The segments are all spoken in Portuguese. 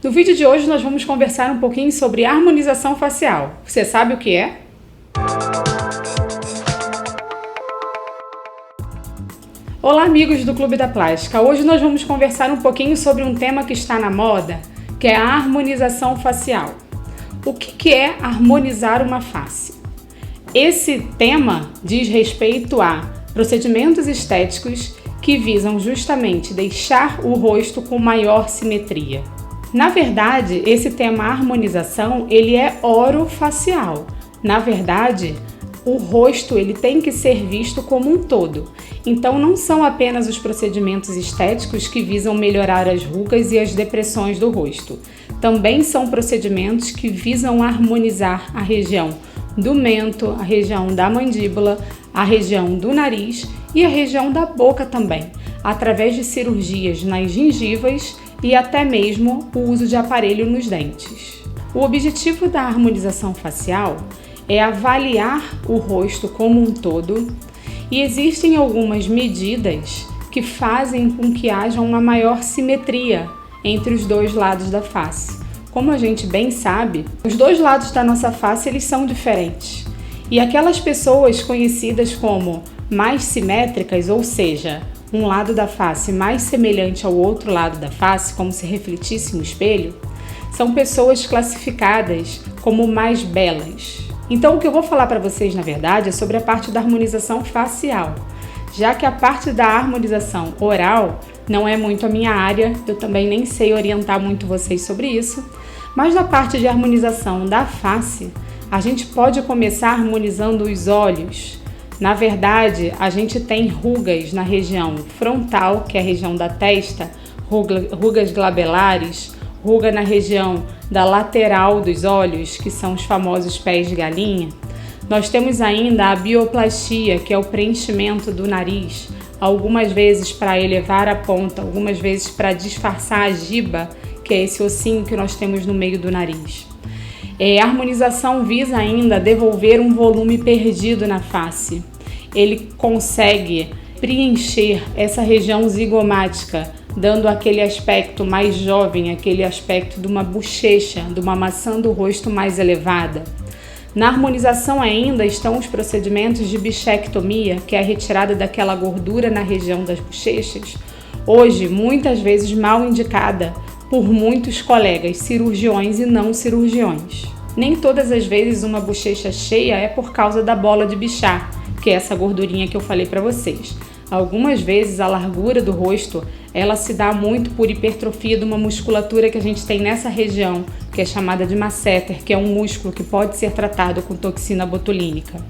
No vídeo de hoje nós vamos conversar um pouquinho sobre harmonização facial. Você sabe o que é? Olá, amigos do Clube da Plástica! Hoje nós vamos conversar um pouquinho sobre um tema que está na moda, que é a harmonização facial. O que é harmonizar uma face? Esse tema diz respeito a procedimentos estéticos que visam justamente deixar o rosto com maior simetria. Na verdade, esse tema harmonização, ele é orofacial. Na verdade, o rosto ele tem que ser visto como um todo. Então, não são apenas os procedimentos estéticos que visam melhorar as rugas e as depressões do rosto. Também são procedimentos que visam harmonizar a região do mento, a região da mandíbula, a região do nariz e a região da boca também, através de cirurgias nas gengivas e até mesmo o uso de aparelho nos dentes. O objetivo da harmonização facial é avaliar o rosto como um todo e existem algumas medidas que fazem com que haja uma maior simetria entre os dois lados da face. Como a gente bem sabe, os dois lados da nossa face eles são diferentes. E aquelas pessoas conhecidas como mais simétricas, ou seja, um lado da face mais semelhante ao outro lado da face, como se refletisse no espelho, são pessoas classificadas como mais belas. Então, o que eu vou falar para vocês, na verdade, é sobre a parte da harmonização facial, já que a parte da harmonização oral não é muito a minha área, eu também nem sei orientar muito vocês sobre isso, mas na parte de harmonização da face, a gente pode começar harmonizando os olhos. Na verdade, a gente tem rugas na região frontal, que é a região da testa, rugas glabelares, ruga na região da lateral dos olhos, que são os famosos pés de galinha. Nós temos ainda a bioplastia, que é o preenchimento do nariz, algumas vezes para elevar a ponta, algumas vezes para disfarçar a giba, que é esse ossinho que nós temos no meio do nariz. A harmonização visa ainda devolver um volume perdido na face. Ele consegue preencher essa região zigomática, dando aquele aspecto mais jovem, aquele aspecto de uma bochecha, de uma maçã do rosto mais elevada. Na harmonização ainda estão os procedimentos de bichectomia, que é a retirada daquela gordura na região das bochechas, hoje muitas vezes mal indicada por muitos colegas cirurgiões e não cirurgiões. Nem todas as vezes uma bochecha cheia é por causa da bola de Bichat, que é essa gordurinha que eu falei para vocês. Algumas vezes a largura do rosto, ela se dá muito por hipertrofia de uma musculatura que a gente tem nessa região, que é chamada de masseter, que é um músculo que pode ser tratado com toxina botulínica.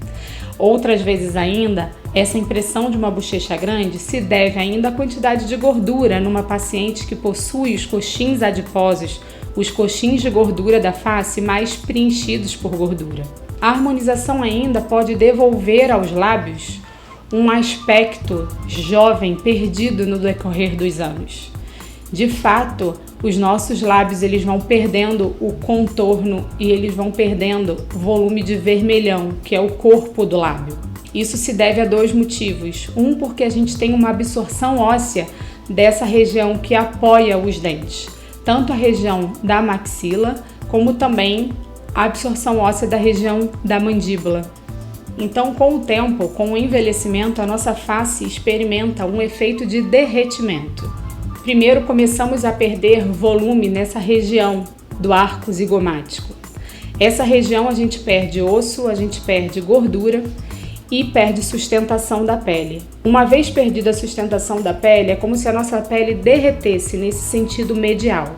Outras vezes ainda, essa impressão de uma bochecha grande se deve ainda à quantidade de gordura numa paciente que possui os coxins adiposos, os coxins de gordura da face mais preenchidos por gordura. A harmonização ainda pode devolver aos lábios um aspecto jovem perdido no decorrer dos anos. De fato, os nossos lábios eles vão perdendo o contorno e eles vão perdendo volume de vermelhão, que é o corpo do lábio. Isso se deve a dois motivos. Um, porque a gente tem uma absorção óssea dessa região que apoia os dentes, tanto a região da maxila, como também a absorção óssea da região da mandíbula. Então, com o tempo, com o envelhecimento, a nossa face experimenta um efeito de derretimento. Primeiro, começamos a perder volume nessa região do arco zigomático. Essa região a gente perde osso, a gente perde gordura e perde sustentação da pele. Uma vez perdida a sustentação da pele, é como se a nossa pele derretesse nesse sentido medial.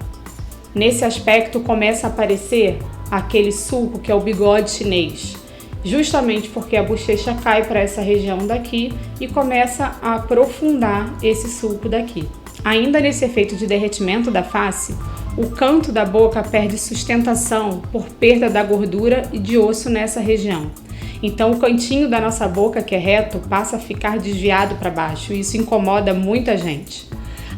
Nesse aspecto começa a aparecer aquele sulco que é o bigode chinês, justamente porque a bochecha cai para essa região daqui e começa a aprofundar esse sulco daqui. Ainda nesse efeito de derretimento da face, o canto da boca perde sustentação por perda da gordura e de osso nessa região. Então o cantinho da nossa boca, que é reto, passa a ficar desviado para baixo e isso incomoda muita gente.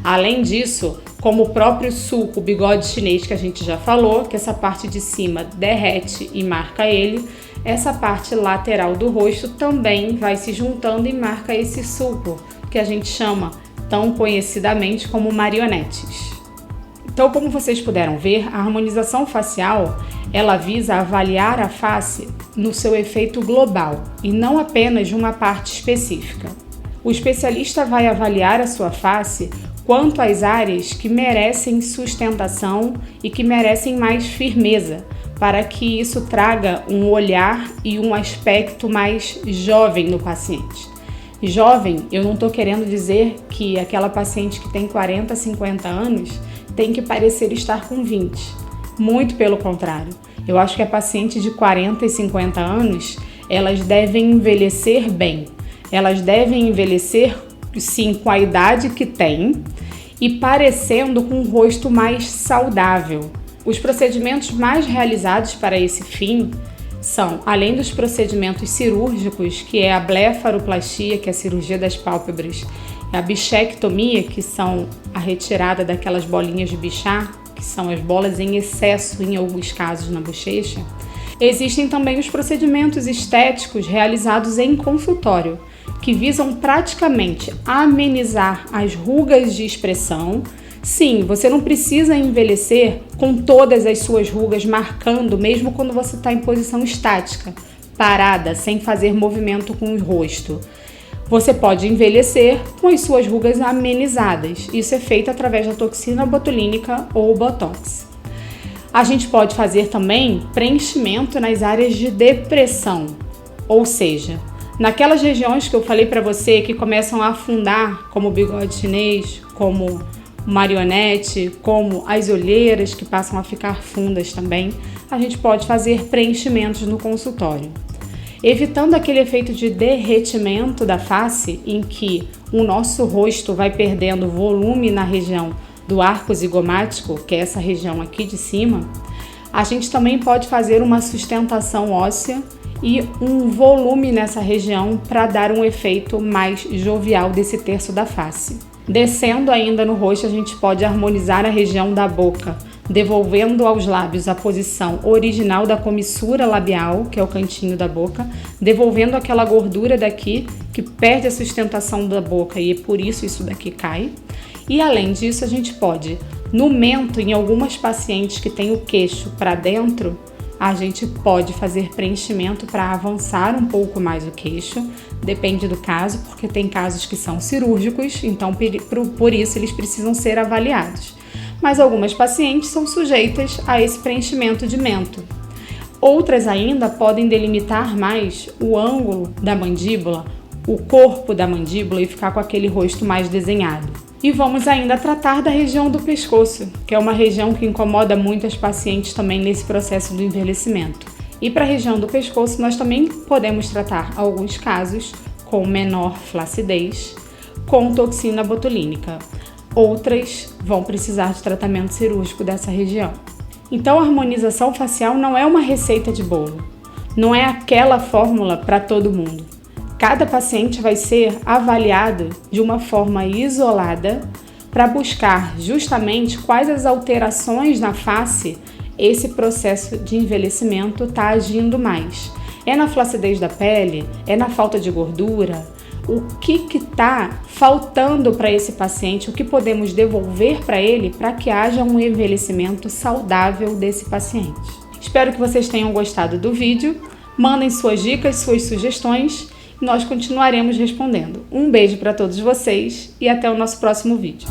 Além disso, como o próprio sulco, o bigode chinês que a gente já falou, que essa parte de cima derrete e marca ele, essa parte lateral do rosto também vai se juntando e marca esse sulco, que a gente chama tão conhecidamente como marionetes. Então, como vocês puderam ver, a harmonização facial, ela visa avaliar a face no seu efeito global e não apenas de uma parte específica. O especialista vai avaliar a sua face quanto às áreas que merecem sustentação e que merecem mais firmeza, para que isso traga um olhar e um aspecto mais jovem no paciente. Jovem, eu não estou querendo dizer que aquela paciente que tem 40, 50 anos tem que parecer estar com 20. Muito pelo contrário. Eu acho que a paciente de 40 e 50 anos, elas devem envelhecer bem. Elas devem envelhecer, sim, com a idade que tem e parecendo com um rosto mais saudável. Os procedimentos mais realizados para esse fim são, além dos procedimentos cirúrgicos, que é a blefaroplastia, que é a cirurgia das pálpebras, a bichectomia, que são a retirada daquelas bolinhas de bichar, que são as bolas em excesso em alguns casos na bochecha. Existem também os procedimentos estéticos realizados em consultório, que visam praticamente amenizar as rugas de expressão. Sim, você não precisa envelhecer com todas as suas rugas marcando, mesmo quando você está em posição estática, parada, sem fazer movimento com o rosto. Você pode envelhecer com as suas rugas amenizadas. Isso é feito através da toxina botulínica ou botox. A gente pode fazer também preenchimento nas áreas de depressão, ou seja, naquelas regiões que eu falei para você que começam a afundar, como o bigode chinês, como marionete, como as olheiras que passam a ficar fundas também, a gente pode fazer preenchimentos no consultório. Evitando aquele efeito de derretimento da face, em que o nosso rosto vai perdendo volume na região do arco zigomático, que é essa região aqui de cima, a gente também pode fazer uma sustentação óssea e um volume nessa região para dar um efeito mais jovial desse terço da face. Descendo ainda no rosto, a gente pode harmonizar a região da boca, devolvendo aos lábios a posição original da comissura labial, que é o cantinho da boca, devolvendo aquela gordura daqui que perde a sustentação da boca e por isso isso daqui cai. E além disso, a gente pode, no mento, em algumas pacientes que têm o queixo para dentro, a gente pode fazer preenchimento para avançar um pouco mais o queixo, depende do caso, porque tem casos que são cirúrgicos, então por isso eles precisam ser avaliados. Mas algumas pacientes são sujeitas a esse preenchimento de mento. Outras ainda podem delimitar mais o ângulo da mandíbula, o corpo da mandíbula e ficar com aquele rosto mais desenhado. E vamos ainda tratar da região do pescoço, que é uma região que incomoda muito as pacientes também nesse processo do envelhecimento. E para a região do pescoço nós também podemos tratar alguns casos com menor flacidez, com toxina botulínica. Outras vão precisar de tratamento cirúrgico dessa região. Então a harmonização facial não é uma receita de bolo, não é aquela fórmula para todo mundo. Cada paciente vai ser avaliado de uma forma isolada para buscar justamente quais as alterações na face esse processo de envelhecimento está agindo mais. É na flacidez da pele? É na falta de gordura? O que está faltando para esse paciente? O que podemos devolver para ele para que haja um envelhecimento saudável desse paciente? Espero que vocês tenham gostado do vídeo. Mandem suas dicas, suas sugestões. Nós continuaremos respondendo. Um beijo para todos vocês e até o nosso próximo vídeo.